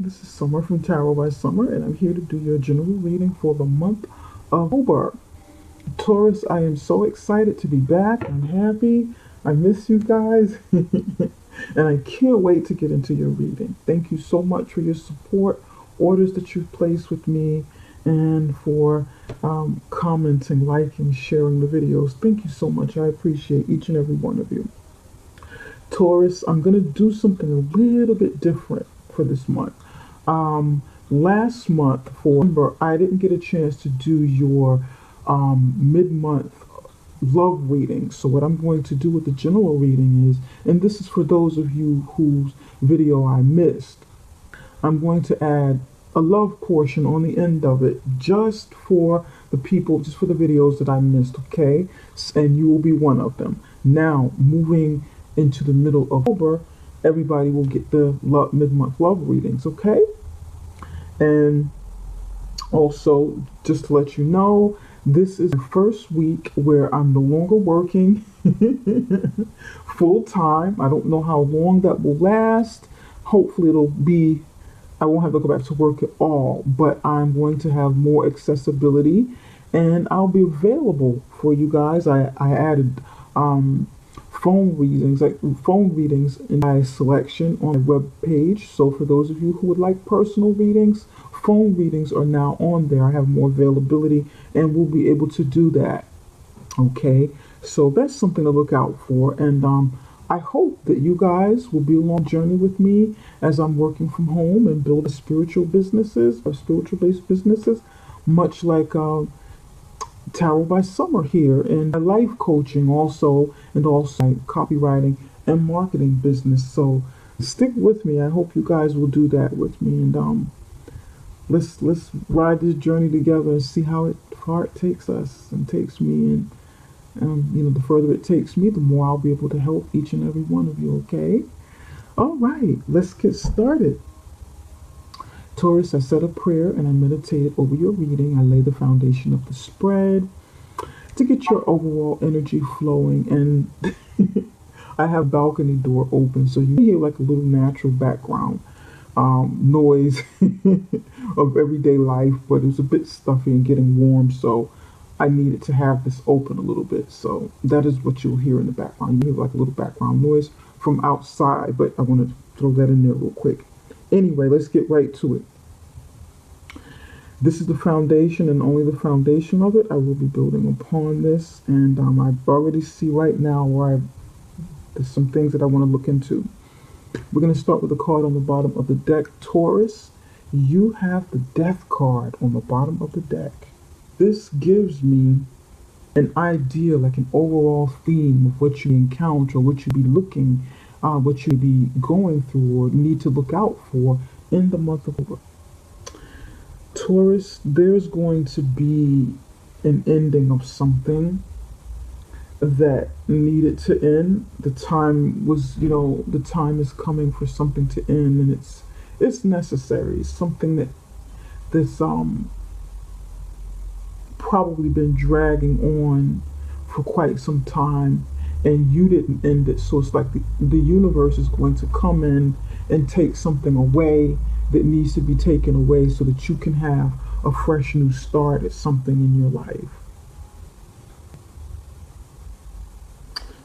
This is Summer from Tarot by Summer, and I'm here to do your general reading for the month of October. Taurus, I am so excited to be back. I'm happy. I miss you guys. And I can't wait to get into your reading. Thank you so much for your support, orders that you've placed with me, and for commenting, liking, sharing the videos. Thank you so much. I appreciate each and every one of you. Taurus, I'm going to do something a little bit different for this month. Last month for November, I didn't get a chance to do your mid-month love reading. So what I'm going to do with the general reading is, and this is for those of you whose video I missed, I'm going to add a love portion on the end of it just for the people, just for the videos that I missed, okay? And you will be one of them. Now, moving into the middle of October, everybody will get the mid-month love readings, okay? And also, just to let you know, this is the first week where I'm no longer working full time. I don't know how long that will last. Hopefully I won't have to go back to work at all, but I'm going to have more accessibility and I'll be available for you guys. I added phone readings in my selection on my web page. So for those of you who would like personal readings, phone readings are now on there. I have more availability and we'll be able to do that. Okay, so that's something to look out for. And I hope that you guys will be along the journey with me as I'm working from home and building spiritual businesses or spiritual based businesses, much like Tarot by Summer here, and life coaching also, and also copywriting and marketing business. So stick with me. I hope you guys will do that with me, and let's ride this journey together and see how far it takes us and takes me. And the further it takes me, the more I'll be able to help each and every one of you. Okay. All right. Let's get started. Taurus, I said a prayer and I meditated over your reading. I lay the foundation of the spread to get your overall energy flowing. And I have balcony door open, so you hear like a little natural background noise of everyday life, but it was a bit stuffy and getting warm, so I needed to have this open a little bit. So that is what you'll hear in the background. You hear like a little background noise from outside, but I want to throw that in there real quick. Anyway, let's get right to it. This is the foundation and only the foundation of it. I will be building upon this, and I already see right now where there's some things that I want to look into. We're going to start with the card on the bottom of the deck. Taurus, you have the Death card on the bottom of the deck. This gives me an idea, like an overall theme of what you encounter, what you be looking, what you be going through or need to look out for in the month of October. Taurus, there's going to be an ending of something that needed to end. The time is coming for something to end, and it's necessary. It's something that's probably been dragging on for quite some time, and you didn't end it. So it's like the universe is going to come in and take something away that needs to be taken away so that you can have a fresh new start at something in your life.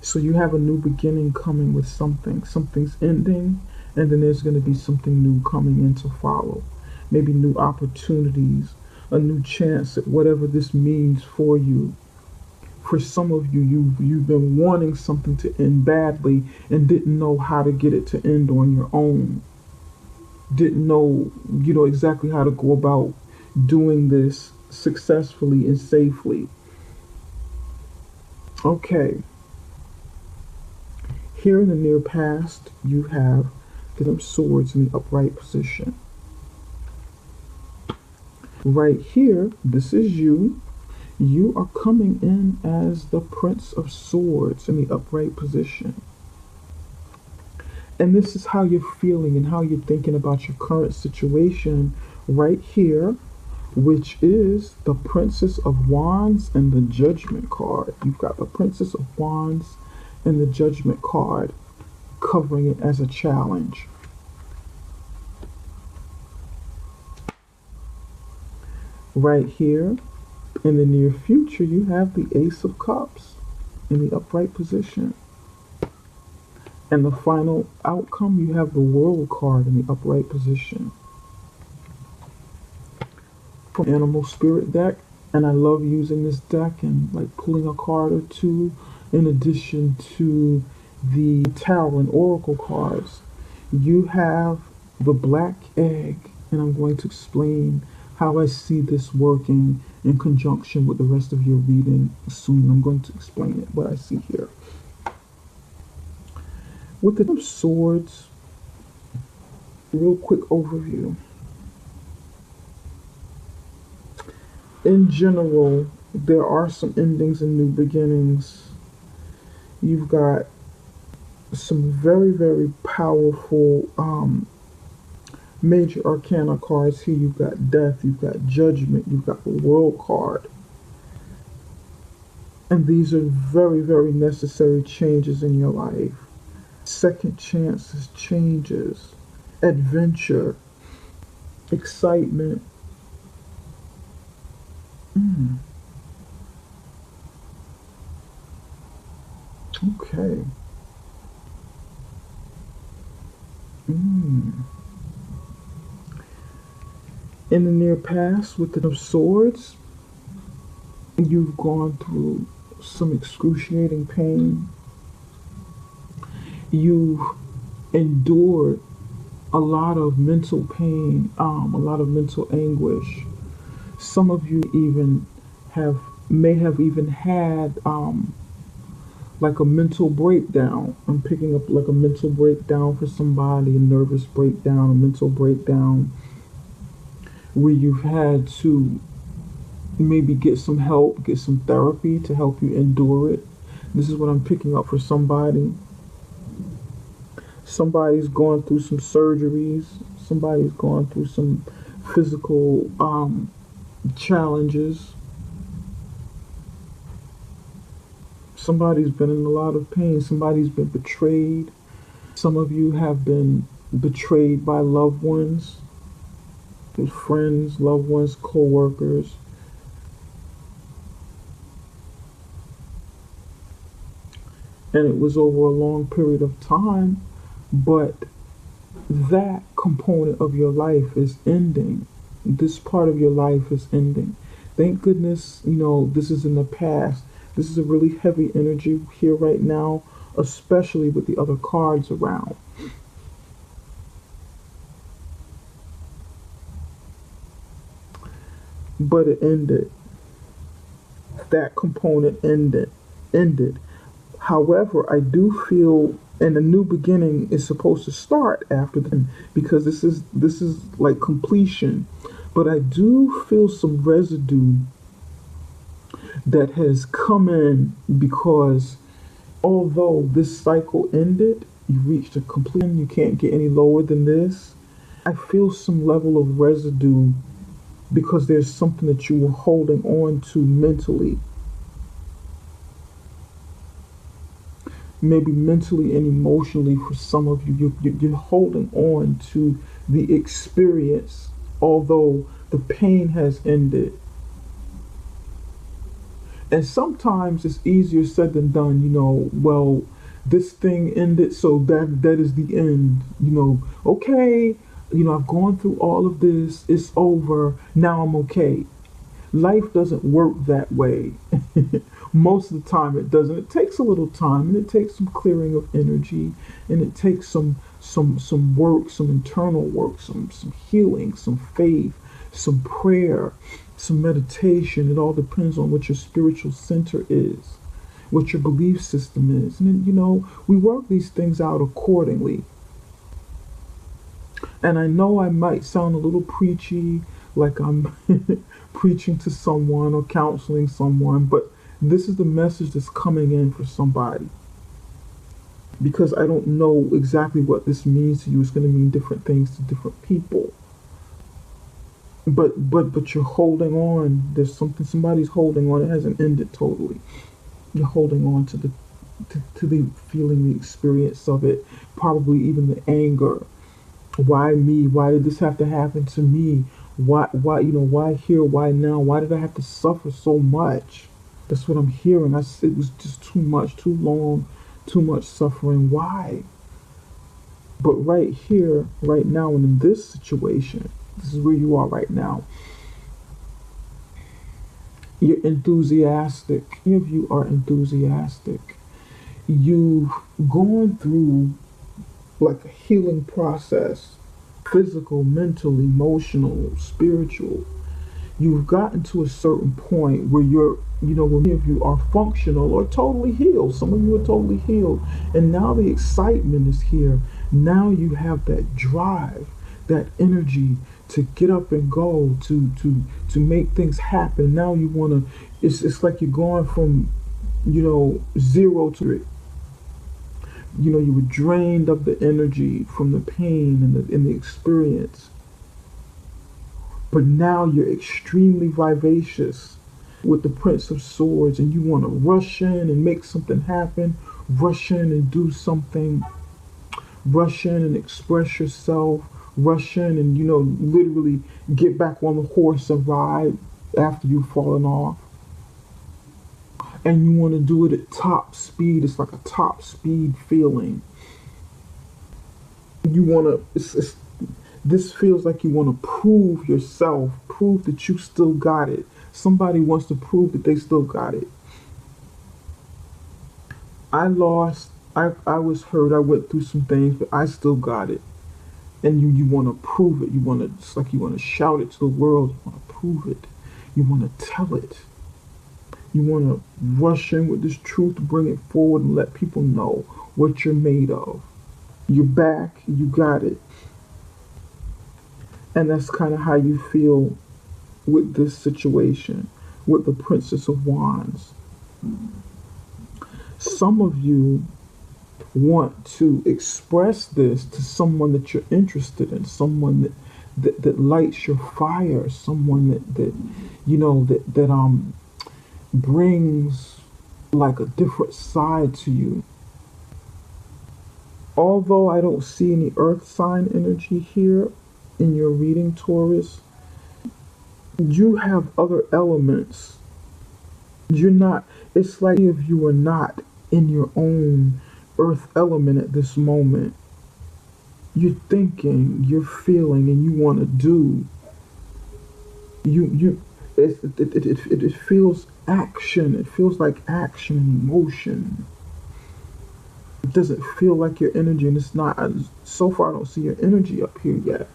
So you have a new beginning coming with something. Something's ending, and then there's going to be something new coming in to follow. Maybe new opportunities, a new chance at whatever this means for you. For some of you, you've been wanting something to end badly and didn't know how to get it to end on your own. Didn't know, exactly how to go about doing this successfully and safely. Okay. Here in the near past, you have the swords in the upright position. Right here, this is you. You are coming in as the Prince of Swords in the upright position. And this is how you're feeling and how you're thinking about your current situation right here, which is the Princess of Wands and the Judgment card. You've got the Princess of Wands and the Judgment card covering it as a challenge. Right here, in the near future, you have the Ace of Cups in the upright position. And the final outcome, you have the World card in the upright position. From Animal Spirit deck, and I love using this deck and like pulling a card or two in addition to the Tarot and Oracle cards. You have the Black Egg, and I'm going to explain how I see this working in conjunction with the rest of your reading soon. I'm going to explain it, what I see here. With the Swords, real quick overview. In general, there are some endings and new beginnings. You've got some very, very powerful major arcana cards here. You've got Death, you've got Judgment, you've got the World card. And these are very, very necessary changes in your life. Second chances, changes, adventure, excitement. Okay. In the near past, with the Swords, you've gone through some excruciating pain. You've endured a lot of mental pain, a lot of mental anguish. Some of you even may have even had like a mental breakdown. I'm picking up like a mental breakdown for somebody, a nervous breakdown, a mental breakdown, where you've had to maybe get some help, get some therapy to help you endure it. This is what I'm picking up for somebody. Somebody's gone through some surgeries. Somebody's gone through some physical challenges. Somebody's been in a lot of pain. Somebody's been betrayed. Some of you have been betrayed by loved ones, friends, loved ones, co-workers. And it was over a long period of time, but that component of your life is ending. This part of your life is ending. Thank goodness, this is in the past. This is a really heavy energy here right now, especially with the other cards around. But it ended. That component ended. However, I do feel, and a new beginning is supposed to start after them, because this is like completion. But I do feel some residue that has come in, because although this cycle ended, you reached a completion, you can't get any lower than this. I feel some level of residue because there's something that you were holding on to mentally. Maybe mentally and emotionally for some of you, you're holding on to the experience, although the pain has ended. And sometimes it's easier said than done, well, this thing ended, so that is the end. Okay, I've gone through all of this, it's over, now I'm okay. Life doesn't work that way. Most of the time it doesn't. It takes a little time, and it takes some clearing of energy, and it takes some work, some internal work, some healing, some faith, some prayer, some meditation. It all depends on what your spiritual center is, what your belief system is. And then, we work these things out accordingly. And I know I might sound a little preachy, like I'm preaching to someone or counseling someone, but this is the message that's coming in for somebody. Because I don't know exactly what this means to you. It's going to mean different things to different people. But you're holding on. There's somebody's holding on. It hasn't ended totally. You're holding on to the feeling, the experience of it, probably even the anger. Why me? Why did this have to happen to me? Why, why here? Why now? Why did I have to suffer so much? That's what I'm hearing. It was just too much, too long, too much suffering. Why? But right here, right now, and in this situation, this is where you are right now. You're enthusiastic. Many of you are enthusiastic. You've gone through like a healing process, physical, mental, emotional, spiritual. You've gotten to a certain point where where many of you are functional or totally healed. Some of you are totally healed. And now the excitement is here. Now you have that drive, that energy to get up and go, to make things happen. Now you wanna it's like you're going from, zero to it. You were drained of the energy from the pain and the experience. But now you're extremely vivacious with the Prince of Swords, and you want to rush in and make something happen, rush in and do something, rush in and express yourself, rush in and, literally get back on the horse and ride after you've fallen off. And you want to do it at top speed. It's like a top speed feeling. You want to, this feels like you want to prove yourself, prove that you still got it. Somebody wants to prove that they still got it. I lost, I was hurt, I went through some things, but I still got it. And you want to prove it. It's like you want to shout it to the world. You want to prove it. You want to tell it. You want to rush in with this truth, bring it forward, and let people know what you're made of. You're back, you got it. And that's kind of how you feel with this situation, with the Princess of Wands. Some of you want to express this to someone that you're interested in, someone that lights your fire, someone that brings like a different side to you. Although I don't see any earth sign energy here in your reading, Taurus, you have other elements. It's like if you are not in your own earth element at this moment. You're thinking, you're feeling, and you want to do. It feels action. It feels like action and emotion. It doesn't feel like your energy, and it's not. So far, I don't see your energy up here yet.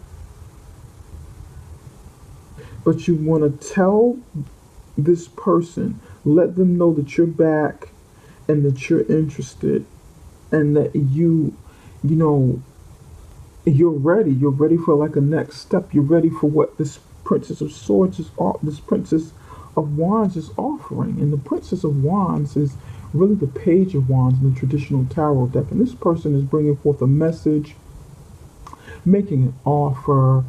But you want to tell this person, let them know that you're back and that you're interested and that you're ready. You're ready for like a next step. You're ready for what this Princess of Swords this Princess of Wands is offering. And the Princess of Wands is really the Page of Wands in the traditional tarot deck. And this person is bringing forth a message, making an offer,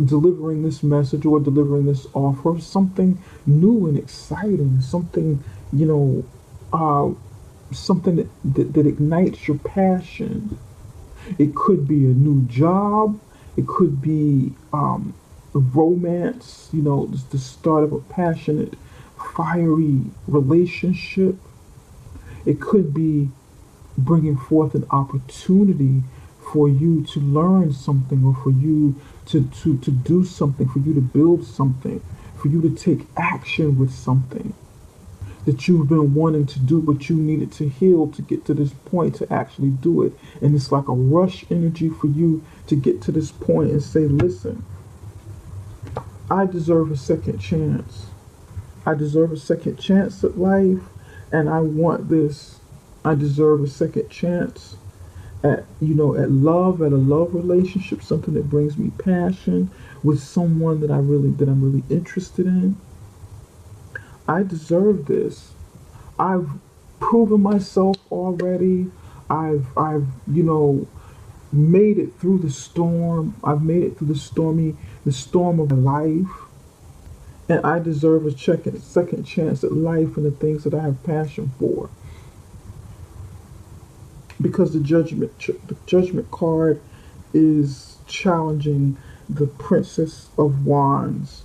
delivering this message or delivering this offer, something new and exciting, something, something that ignites your passion. It could be a new job. It could be romance, the start of a passionate, fiery relationship. It could be bringing forth an opportunity for you to learn something, or for you to do something, for you to build something, for you to take action with something that you've been wanting to do, but you needed to heal to get to this point to actually do it. And it's like a rush energy for you to get to this point and say, listen, I deserve a second chance. I deserve a second chance at life, and I want this. I deserve a second chance at love, at a love relationship, something that brings me passion with someone that I'm really interested in. I deserve this. I've proven myself already. I've made it through the storm. I've made it through the storm of life. And I deserve a second chance at life and the things that I have passion for. Because the judgment card is challenging the Princess of Wands.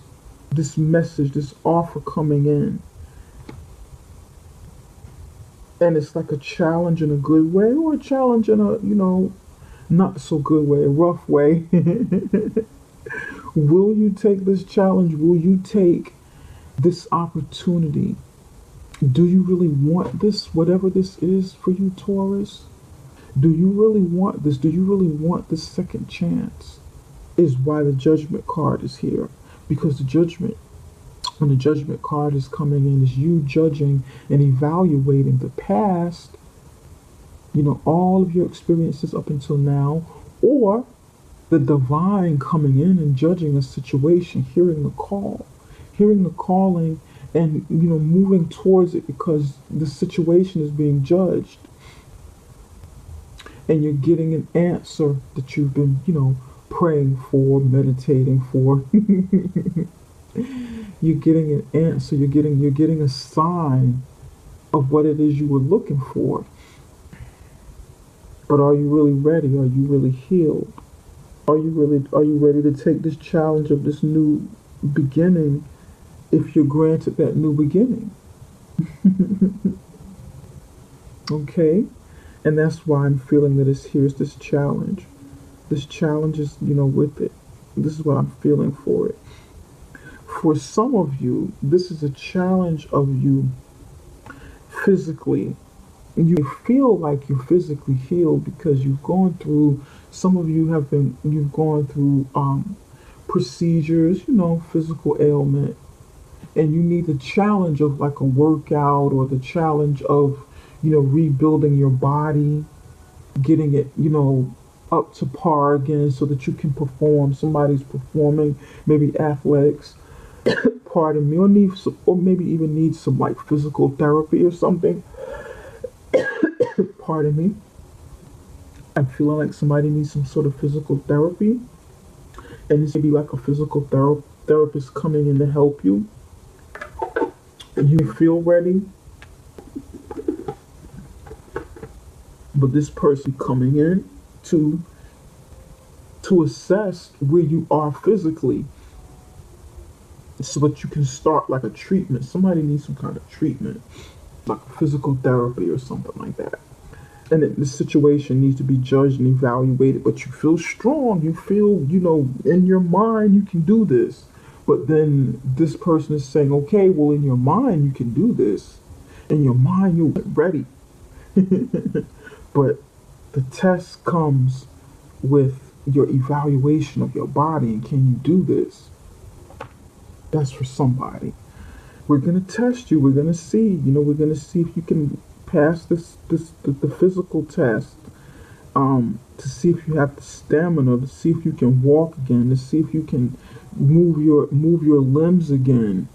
This message, this offer coming in. And it's like a challenge in a good way or a challenge in a, not so good way, a rough way. Will you take this challenge? Will you take this opportunity? Do you really want this, whatever this is for you, Taurus? Do you really want this? Do you really want this second chance? Is why the judgment card is here. Because the judgment, when the judgment card is coming in, is you judging and evaluating the past, all of your experiences up until now, or the divine coming in and judging a situation, hearing the call, hearing the calling, and moving towards it because the situation is being judged, and you're getting an answer that you've been, praying for, meditating for. You're getting an answer. You're getting a sign of what it is you were looking for. But are you really ready? Are you really healed? Are you ready to take this challenge of this new beginning if you're granted that new beginning? Okay? And that's why I'm feeling that here's this challenge. This challenge is, with it. This is what I'm feeling for it. For some of you, this is a challenge of you physically. You feel like you're physically healed because you've gone through, some of you you've gone through procedures, physical ailment, and you need the challenge of like a workout or the challenge of, rebuilding your body, getting it, up to par again so that you can perform. Somebody's performing, maybe athletics, pardon me, or maybe even need some like physical therapy or something. Pardon me. I'm feeling like somebody needs some sort of physical therapy, and this may be like a physical therapist coming in to help you. You feel ready, but this person coming in to assess where you are physically, so that you can start like a treatment. Somebody needs some kind of treatment, like physical therapy or something like that. And the situation needs to be judged and evaluated, but you feel strong. You feel, in your mind you can do this. But then this person is saying, okay, well, in your mind you can do this. In your mind you're ready. But the test comes with your evaluation of your body, and can you do this? That's for somebody. We're gonna test you. We're gonna see. We're gonna see if you can pass the physical test. To see if you have the stamina. To see if you can walk again. To see if you can move your limbs again.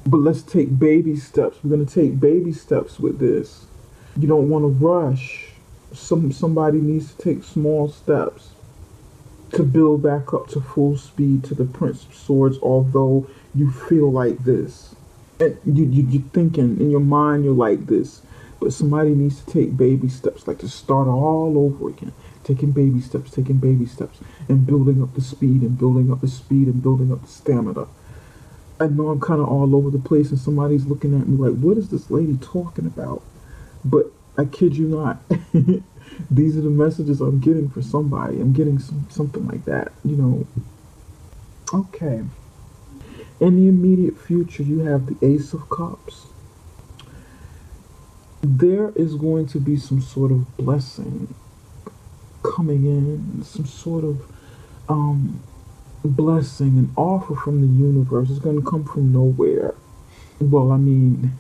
But let's take baby steps. We're gonna take baby steps with this. You don't want to rush. Somebody needs to take small steps to build back up to full speed to the Prince of Swords, although you feel like this. And you're thinking in your mind you're like this. But somebody needs to take baby steps, like to start all over again. Taking baby steps, and building up the speed, and building up the speed, and building up the stamina. I know I'm kind of all over the place, and somebody's looking at me like, what is this lady talking about? But I kid you not. These are the messages I'm getting for somebody. I'm getting something like that, Okay. In the immediate future, you have the Ace of Cups. There is going to be some sort of blessing coming in, some sort of blessing, an offer from the universe. It's going to come from nowhere. Well, I mean,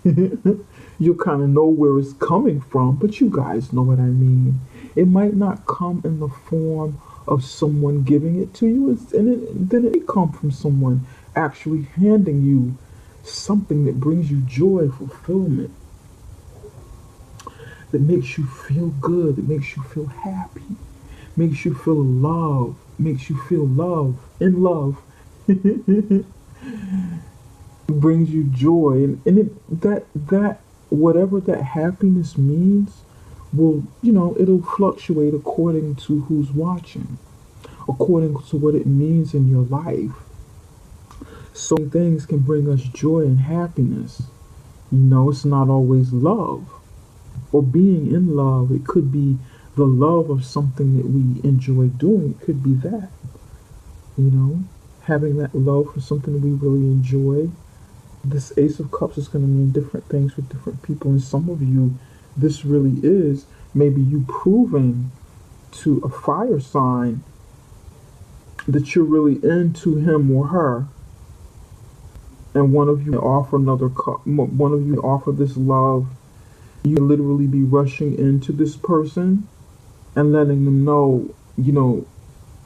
you kind of know where it's coming from, but you guys know what I mean. It might not come in the form of someone giving it to you, then it may come from someone actually handing you something that brings you joy, fulfillment, that makes you feel good, that makes you feel happy, makes you feel love, makes you feel in love. Brings you joy, and that whatever that happiness means will, it'll fluctuate according to who's watching, according to what it means in your life. So many things can bring us joy and happiness. It's not always love or being in love. It could be the love of something that we enjoy doing. It could be that, you know, having that love for something we really enjoy. This Ace of Cups is going to mean different things for different people. And some of you, this really is maybe you proving to a fire sign that you're really into him or her. And one of you offer another cup, one of you offer this love. You can literally be rushing into this person and letting them know,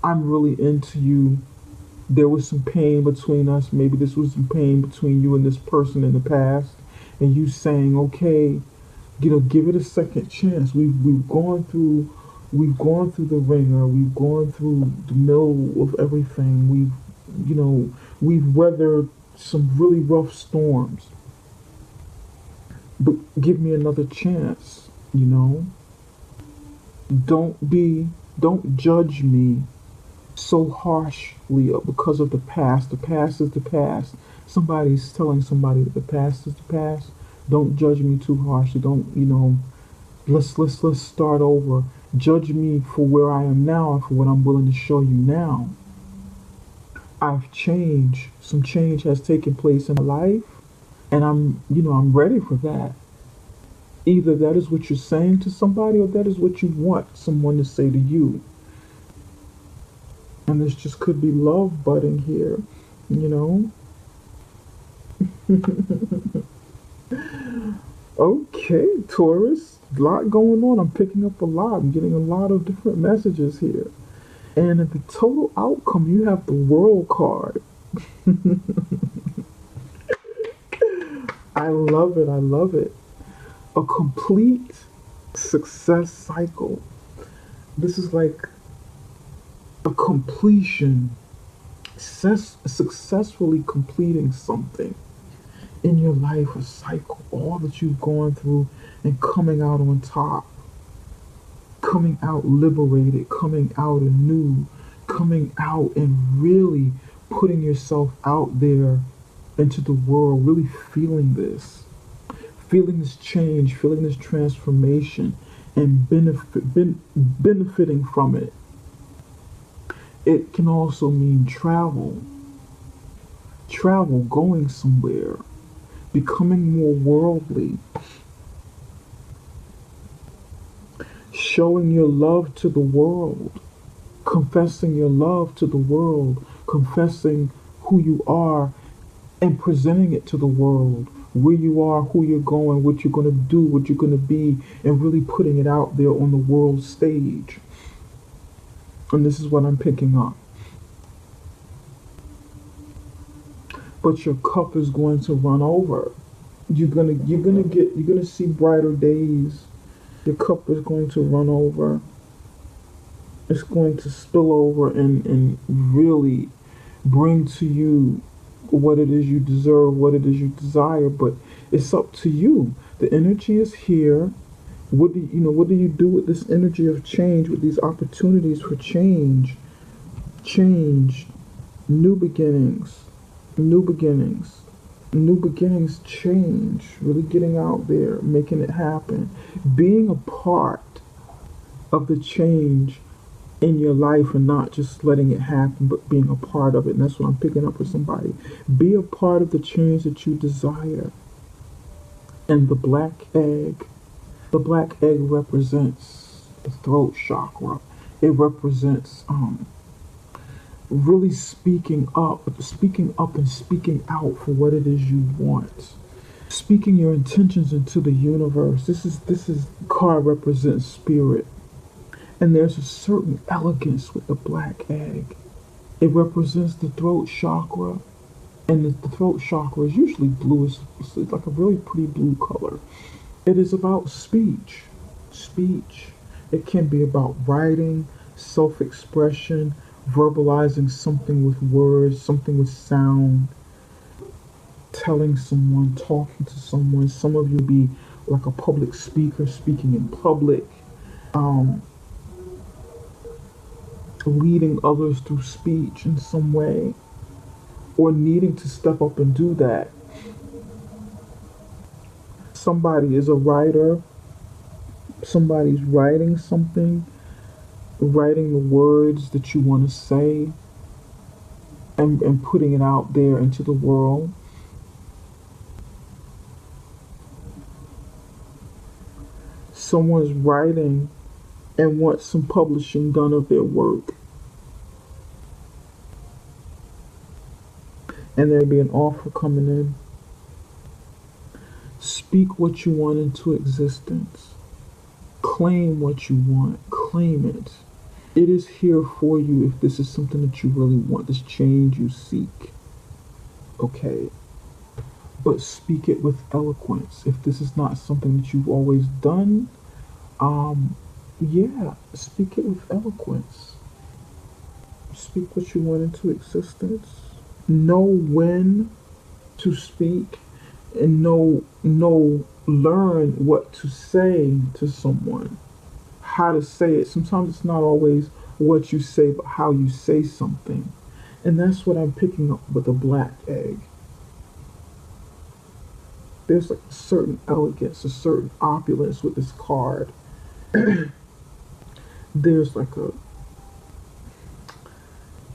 I'm really into you. There was some pain between us. Maybe this was some pain between you and this person in the past. And you saying, okay, give it a second chance. We've gone through the ringer. We've gone through the middle of everything. We've weathered some really rough storms. But give me another chance, Don't judge me so harshly because of the past. The past is the past. Somebody's telling somebody that the past is the past. Don't judge me too harshly. Don't, let's start over. Judge me for where I am now and for what I'm willing to show you now. I've changed. Some change has taken place in my life, and I'm ready for that. Either that is what you're saying to somebody or that is what you want someone to say to you. And this just could be love budding here, you know? Okay, Taurus, a lot going on. I'm picking up a lot. I'm getting a lot of different messages here. And at the total outcome, you have the World card. I love it. I love it. A complete success cycle. This is like a completion, successfully completing something in your life, a cycle, all that you've gone through and coming out on top, coming out liberated, coming out anew, coming out and really putting yourself out there into the world, really feeling this change, feeling this transformation, and benefiting from it. It can also mean travel, going somewhere, becoming more worldly, showing your love to the world, confessing your love to the world, confessing who you are and presenting it to the world, where you are, who you're going, what you're going to do, what you're going to be, and really putting it out there on the world stage. And this is what I'm picking up. But your cup is going to run over. You're gonna see brighter days. Your cup is going to run over. It's going to spill over and really bring to you what it is you deserve, what it is you desire, but it's up to you. The energy is here. What do you do with this energy of change, with these opportunities for change, new beginnings, new beginnings, new beginnings, change, really getting out there, making it happen, being a part of the change in your life and not just letting it happen, but being a part of it. And that's what I'm picking up for somebody. Be a part of the change that you desire. And the black egg represents the throat chakra. It represents really speaking up and speaking out for what it is you want. Speaking your intentions into the universe. This is card represents spirit. And there's a certain elegance with the black egg. It represents the throat chakra. And the throat chakra is usually blue. It's like a really pretty blue color. It is about speech. Speech. It can be about writing, self-expression, verbalizing something with words, something with sound, telling someone, talking to someone. Some of you be like a public speaker, speaking in public. leading others through speech in some way, or needing to step up and do that. Somebody is a writer, somebody's writing something, writing the words that you want to say, and putting it out there into the world. Someone's writing and wants some publishing done of their work, and there'll be an offer coming in. Speak what you want into existence. Claim what you want. Claim it. It is here for you if this is something that you really want, this change you seek. Okay. But speak it with eloquence. If this is not something that you've always done, yeah, speak it with eloquence. Speak what you want into existence. Know when to speak, and learn what to say to someone, how to say it. Sometimes it's not always what you say, but how you say something. And that's what I'm picking up with the black egg. There's like a certain elegance, a certain opulence with this card. There's like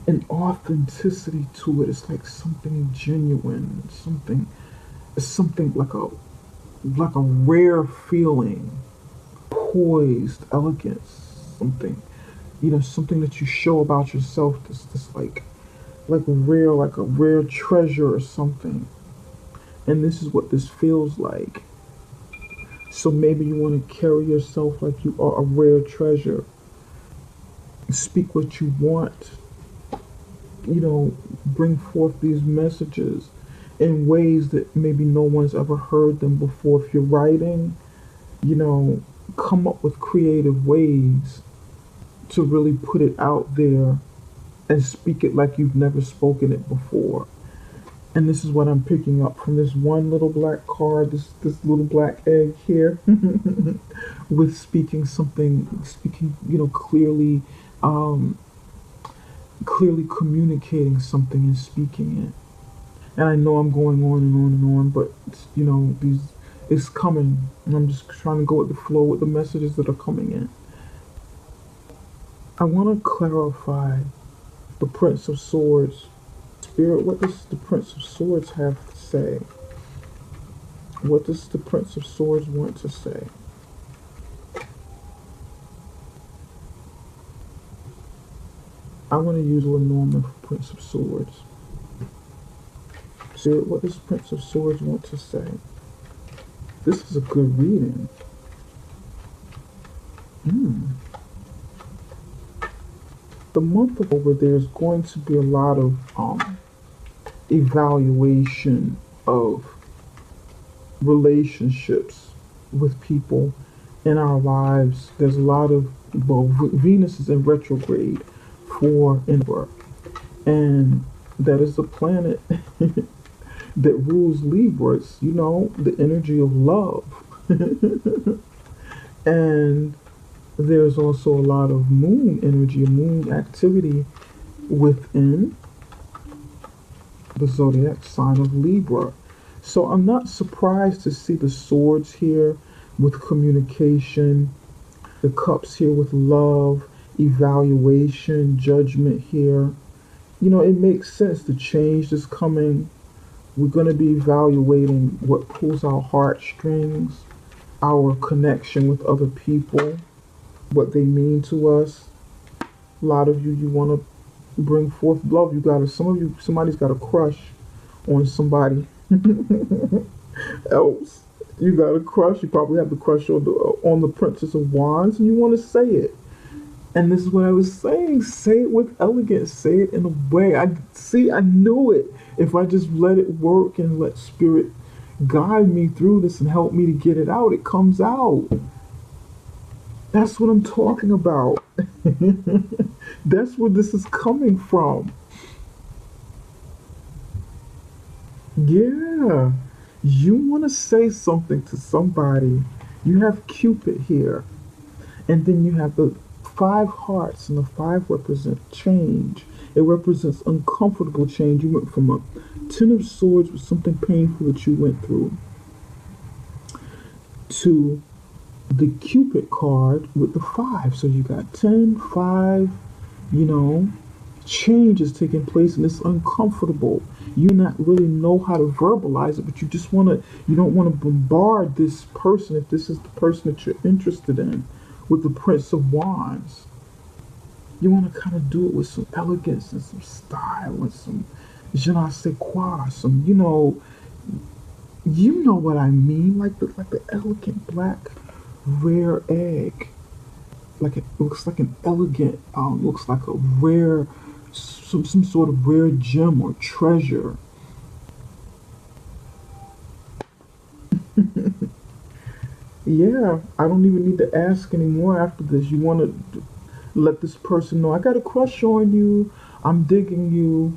an authenticity to it. It's like something genuine, something like a rare feeling, poised elegance, something that you show about yourself. This like a rare treasure or something. And this is what this feels like. So maybe you want to carry yourself like you are a rare treasure. Speak what you want. Bring forth these messages in ways that maybe no one's ever heard them before. If you're writing, come up with creative ways to really put it out there and speak it like you've never spoken it before. And this is what I'm picking up from this one little black card, this little black egg here, with speaking, clearly, clearly communicating something and speaking it. And I know I'm going on and on and on, but it's coming, and I'm just trying to go with the flow with the messages that are coming in. I want to clarify the Prince of Swords. Spirit, what does the Prince of Swords have to say? What does the Prince of Swords want to say? I want to use Lenormand for Prince of Swords. Spirit, what does Prince of Swords want to say? This is a good reading. The month of October, there's going to be a lot of evaluation of relationships with people in our lives. There's a lot of, Venus is in retrograde for Ember, and that is the planet that rules Libra. It's, the energy of love. And there's also a lot of moon energy, moon activity within the zodiac sign of Libra. So I'm not surprised to see the swords here with communication, the cups here with love, evaluation, judgment here. It makes sense. The change is coming. We're going to be evaluating what pulls our heartstrings, our connection with other people, what they mean to us. A lot of you want to bring forth love. Somebody's got a crush on somebody else. You got a crush. You probably have the crush on the Princess of Wands, and you want to say it. And this is what I was saying. Say it with elegance. Say it in a way. I knew it. If I just let it work and let Spirit guide me through this and help me to get it out, it comes out. That's what I'm talking about. That's where this is coming from. Yeah. You want to say something to somebody. You have Cupid here. And then you have the five hearts, and the five represent change. It represents uncomfortable change. You went from a ten of swords with something painful that you went through to the Cupid card with the five. So you got 10, 5, you know, change is taking place and it's uncomfortable. You not really know how to verbalize it, but you don't want to bombard this person if this is the person that you're interested in with the Prince of Wands. You want to kind of do it with some elegance and some style and some je ne sais quoi, some, you know what I mean, like the elegant black rare egg. Like it looks like an elegant, looks like a rare, some sort of rare gem or treasure. Yeah, I don't even need to ask anymore after this. You want to let this person know, I got a crush on you. I'm digging you.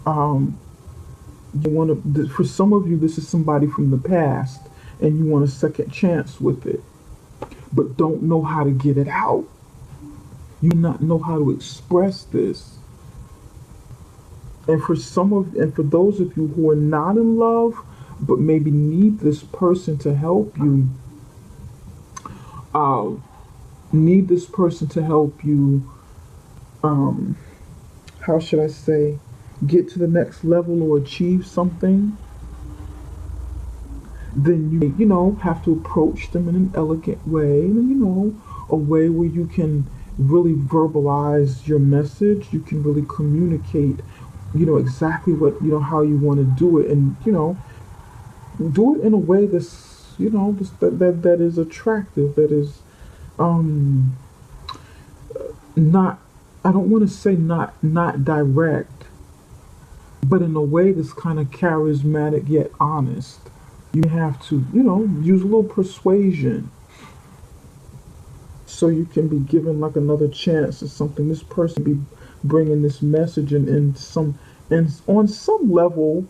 You want to, for some of you, this is somebody from the past, and you want a second chance with it, but don't know how to get it out. You not know how to express this. And for those of you who are not in love, but maybe need this person to help you, need this person to help you, how should I say, get to the next level or achieve something, then you have to approach them in an elegant way, and a way where you can really verbalize your message. You can really communicate, exactly what, how you want to do it, and do it in a way that's, that is attractive, that is not, I don't want to say not direct, but in a way that's kind of charismatic yet honest. You have to, use a little persuasion so you can be given like another chance at something. This person be bringing this message and on some level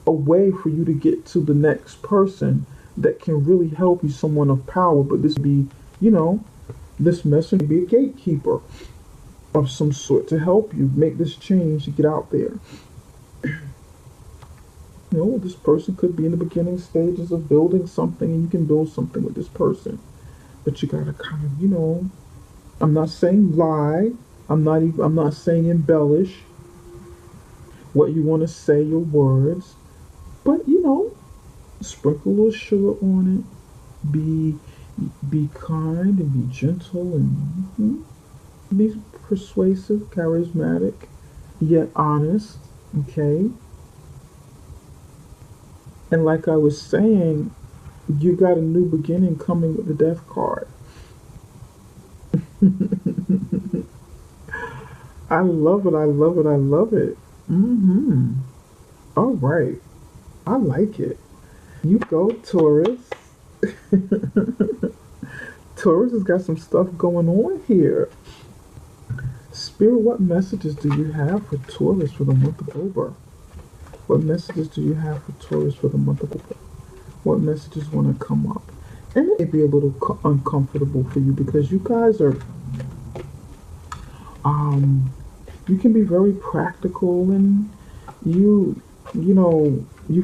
a way for you to get to the next person that can really help you, someone of power. But this be, this message be a gatekeeper of some sort to help you make this change to get out there. This person could be in the beginning stages of building something, and you can build something with this person. But you gotta kind of, I'm not saying lie. I'm not saying embellish what you want to say, your words. But, sprinkle a little sugar on it. Be kind and be gentle and be persuasive, charismatic, yet honest. Okay? And like I was saying, you got a new beginning coming with the Death card. I love it, I love it, I love it. All right. I like it. You go, Taurus. Taurus has got some stuff going on here. Spirit, what messages do you have for Taurus for the month of October? What messages do you have for Taurus for the month of October? What messages want to come up? And it may be a little uncomfortable for you because you guys are, you can be very practical, and you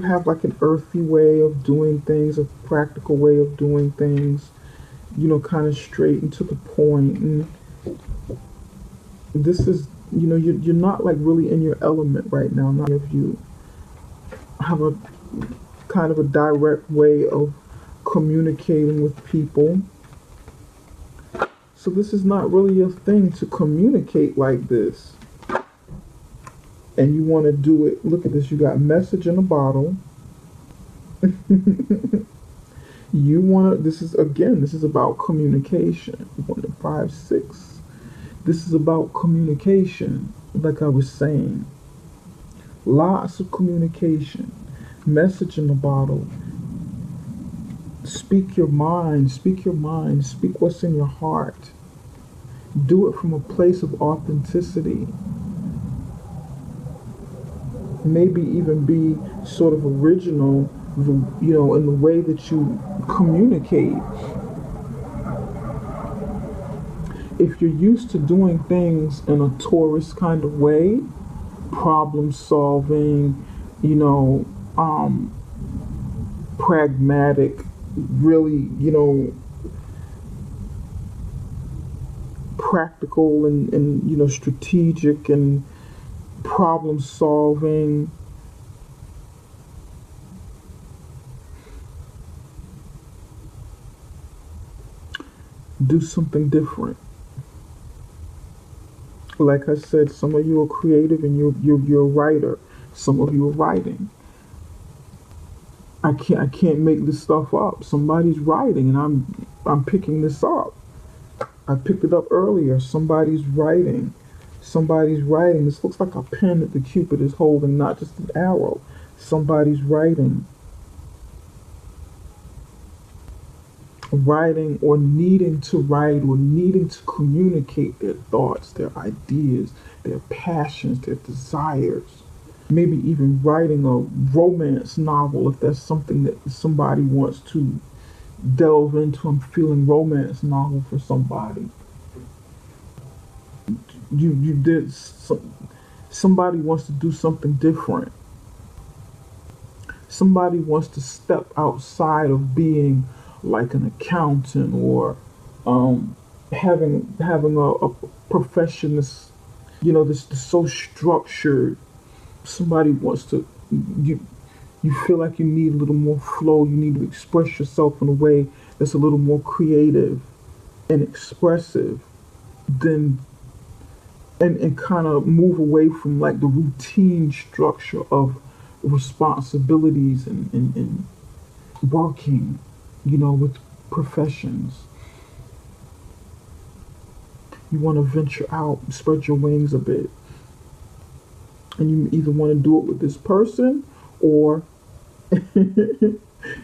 have like an earthy way of doing things, a practical way of doing things, kind of straight and to the point. And this is, you're not like really in your element right now. None of you have a kind of a direct way of communicating with people. So this is not really a thing to communicate like this. And you want to do it. Look at this. You got message in a bottle. You want to, this is about communication. 1 to 5, 6. This is about communication. Like I was saying. Lots of communication. Message in the bottle. Speak your mind. Speak your mind. Speak what's in your heart. Do it from a place of authenticity. Maybe even be sort of original, in the way that you communicate. If you're used to doing things in a Taurus kind of way, problem solving, you know, um, pragmatic, really, practical and strategic and problem solving, do something different. Like I said, some of you are creative and you're a writer. Some of you are writing. I can't make this stuff up. Somebody's writing and I'm picking this up. I picked it up earlier. Somebody's writing. Somebody's writing. This looks like a pen that the Cupid is holding, not just an arrow. Somebody's writing. Writing or needing to write or needing to communicate their thoughts, their ideas, their passions, their desires. Maybe even writing a romance novel if that's something that somebody wants to delve into. I'm feeling romance novel for somebody. You did somebody wants to do something different. Somebody wants to step outside of being like an accountant or having a profession that's this so structured. Somebody wants to you you feel like you need a little more flow. You need to express yourself in a way that's a little more creative and expressive than and kind of move away from like the routine structure of responsibilities and working, with professions. You want to venture out, spread your wings a bit. And you either want to do it with this person or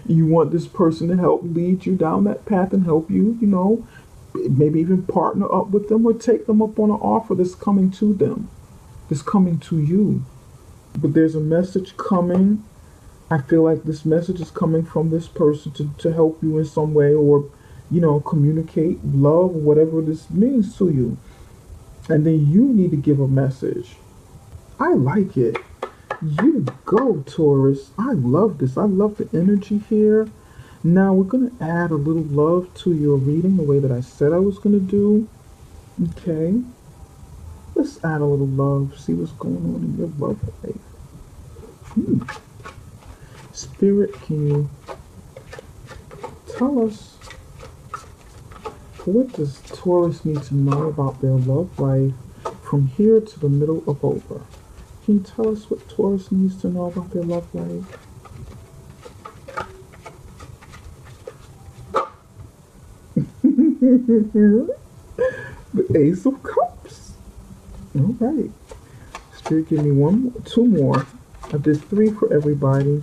you want this person to help lead you down that path and help you, maybe even partner up with them or take them up on an offer that's coming to them, that's coming to you. But there's a message coming. I feel like this message is coming from this person to help you in some way or, communicate love, whatever this means to you. And then you need to give a message. I like it. You go, Taurus. I love this. I love the energy here. Now we're going to add a little love to your reading the way that I said I was going to do. Okay. Let's add a little love. See what's going on in your love life. Spirit, can you tell us what does Taurus need to know about their love life from here to the middle of over? Can you tell us what Taurus needs to know about their love life? The Ace of Cups. All right. Spirit, give me two more. I did 3 for everybody.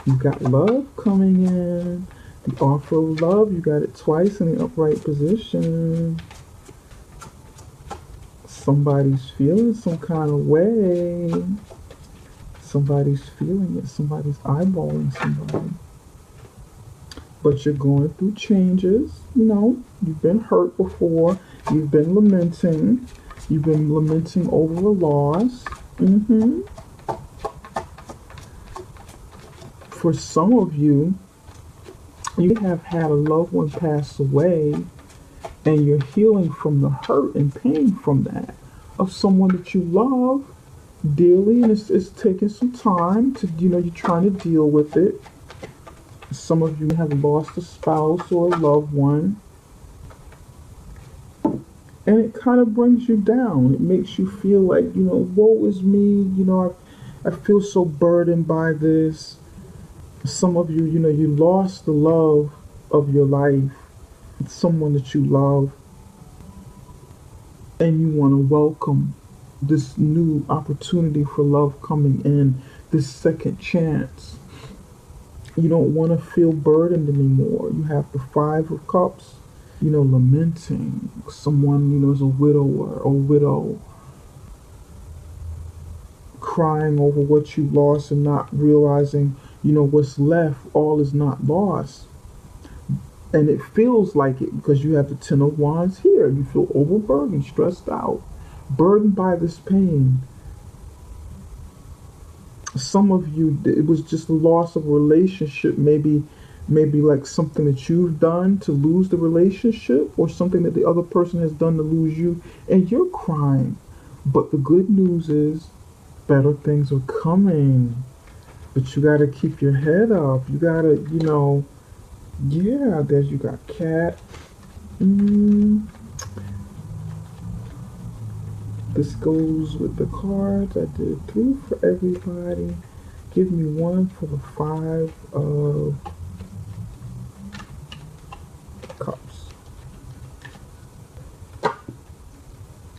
You got love coming in. The offer of love, you got it twice in the upright position. Somebody's feeling some kind of way. Somebody's feeling it. Somebody's eyeballing somebody. But you're going through changes. You've been hurt before. You've been lamenting. You've been lamenting over a loss. For some of you, you have had a loved one pass away and you're healing from the hurt and pain from that of someone that you love dearly, and it's taking some time to, you're trying to deal with it. Some of you have lost a spouse or a loved one, and it kind of brings you down. It makes you feel like, woe is me, I feel so burdened by this. Some of you, you lost the love of your life. It's someone that you love. And you want to welcome this new opportunity for love coming in, this second chance. You don't want to feel burdened anymore. You have the 5 of Cups, lamenting. Someone, is a widower or widow, crying over what you lost and not realizing, what's left, all is not lost. And it feels like it because you have the Ten of Wands here. You feel overburdened, stressed out, burdened by this pain. Some of you, it was just the loss of a relationship, maybe like something that you've done to lose the relationship, or something that the other person has done to lose you, and you're crying. But the good news is better things are coming. But you gotta keep your head up. You gotta, yeah, there's, you got cat. mm, this goes with the cards. I did 3 for everybody. Give me 1 for the 5 of cups.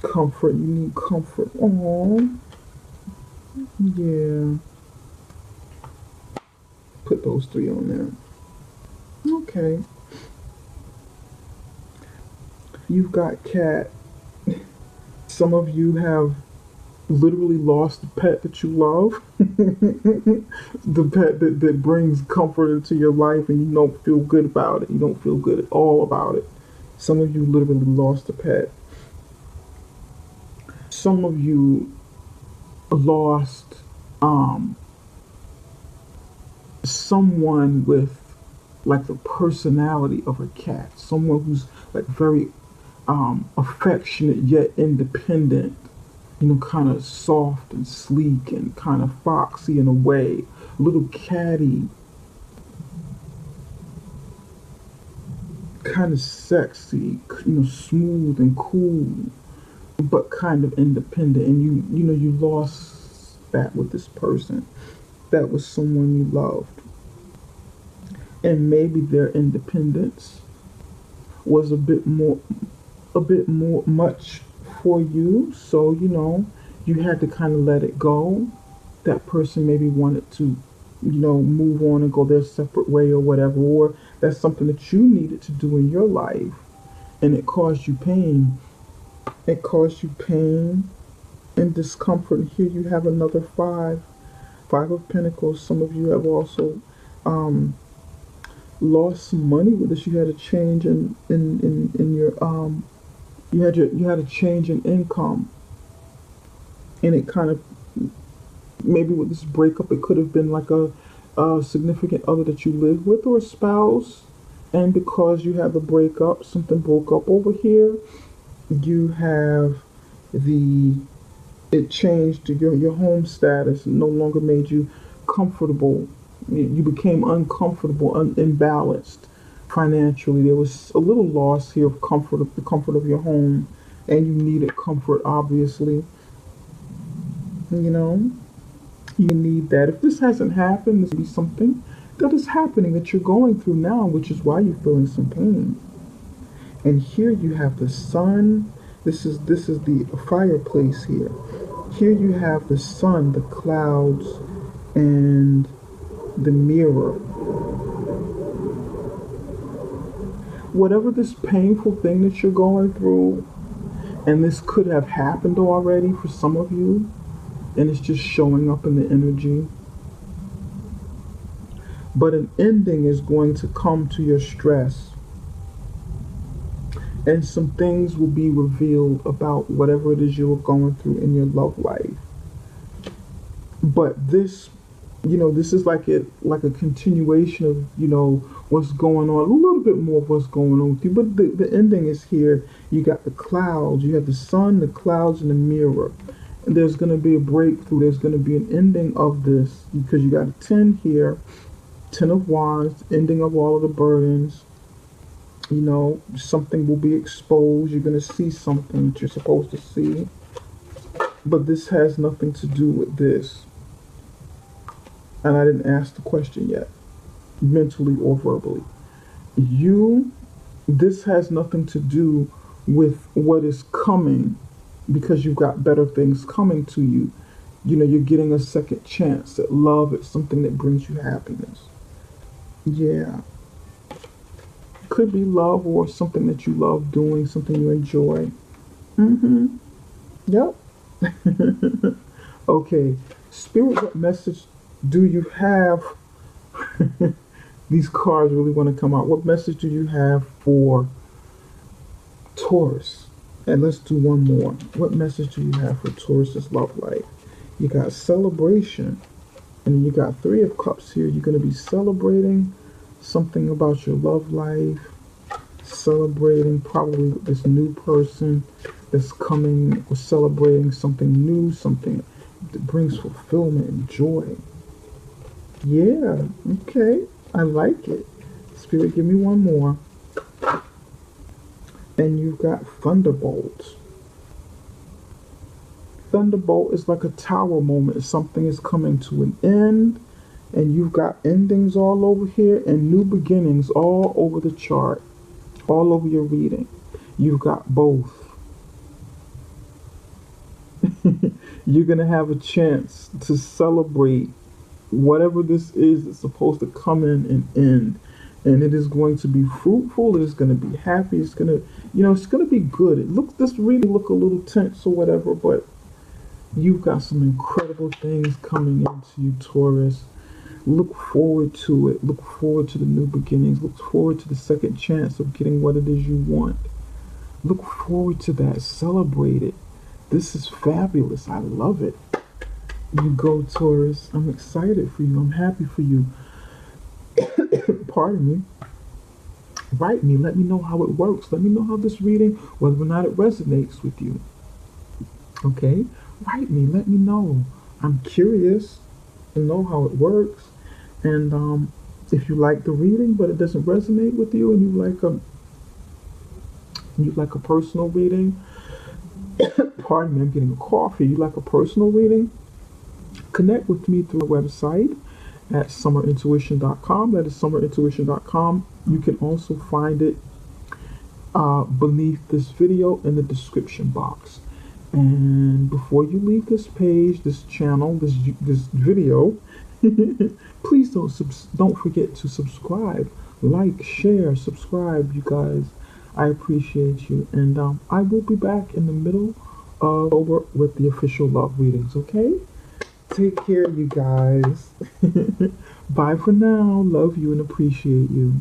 Comfort, you need comfort. Oh, yeah. Put those 3 on there. Okay. You've got cat. Some of you have literally lost the pet that you love. The pet that brings comfort into your life, and you don't feel good about it. You don't feel good at all about it. Some of you literally lost a pet. Some of you lost someone with like the personality of a cat. Someone who's like very affectionate yet independent, kind of soft and sleek and kind of foxy in a way, a little catty, kind of sexy, smooth and cool, but kind of independent. And you lost that with this person. That was someone you loved. And maybe their independence was a bit more much for you, so you had to kind of let it go. That person maybe wanted to move on and go their separate way or whatever, or that's something that you needed to do in your life, and it caused you pain. And discomfort. And here you have another 5 of Pentacles. Some of you have also lost some money with this. You had a change in your you had a change in income, and it kind of, maybe with this breakup, it could have been like a significant other that you live with, or a spouse, and because you have the breakup, something broke up over here. You have it changed your home status, and no longer made you comfortable. You became uncomfortable, imbalanced financially. There was a little loss here of comfort, of the comfort of your home, and you needed comfort, obviously. You need that. If this hasn't happened, this will be something that is happening that you're going through now, which is why you're feeling some pain. And here you have the sun. This is the fireplace here. Here you have the sun, the clouds, and the mirror. Whatever this painful thing that you're going through, and this could have happened already for some of you, and it's just showing up in the energy. But an ending is going to come to your stress, and some things will be revealed about whatever it is you were going through in your love life. But this is like a continuation of what's going on, a little bit more of what's going on with you. But the ending is here. You got the clouds, you have the sun, the clouds, and the mirror. And there's going to be a breakthrough. There's going to be an ending of this, because you got a 10 here, 10 of Wands, ending of all of the burdens. Something will be exposed. You're going to see something that you're supposed to see. But this has nothing to do with this. And I didn't ask the question yet, mentally or verbally. This has nothing to do with what is coming, because you've got better things coming to you. You're getting a second chance at love. It's something that brings you happiness. Yeah. Could be love, or something that you love doing, something you enjoy. Yep. Okay. Spirit, what message do you have These cards really want to come out. What message do you have for Taurus? And let's do one more. What message do you have for Taurus's love life? You got celebration, and then you got Three of Cups here. You're going to be celebrating something about your love life, celebrating probably this new person that's coming, or celebrating something new, something that brings fulfillment and joy. Yeah, okay. I like it. Spirit, give me one more. And you've got Thunderbolt. Thunderbolt is like a tower moment. Something is coming to an end, and you've got endings all over here and new beginnings all over the chart, all over your reading. You've got both. You're going to have a chance to celebrate whatever this is that's supposed to come in and end. And it is going to be fruitful. It is going to be happy. It's going to, it's going to be good. This really look a little tense or whatever, but you've got some incredible things coming into you, Taurus. Look forward to it. Look forward to the new beginnings. Look forward to the second chance of getting what it is you want. Look forward to that. Celebrate it. This is fabulous. I love it. You go, Taurus. I'm excited for you. I'm happy for you. Pardon me. Write me. Let me know how it works. Let me know how this reading, whether or not it resonates with you. Okay? Write me. Let me know. I'm curious to know how it works. And if you like the reading, but it doesn't resonate with you, and you like a personal reading, pardon me, I'm getting a cough here. You like a personal reading? Connect with me through the website at summerintuition.com. That is summerintuition.com. You can also find it beneath this video in the description box. And before you leave this page, this channel, this video, please don't forget to subscribe, like, share, subscribe, you guys. I appreciate you, and I will be back in the middle of October with the official love readings. Okay, take care, you guys. Bye for now. Love you and appreciate you.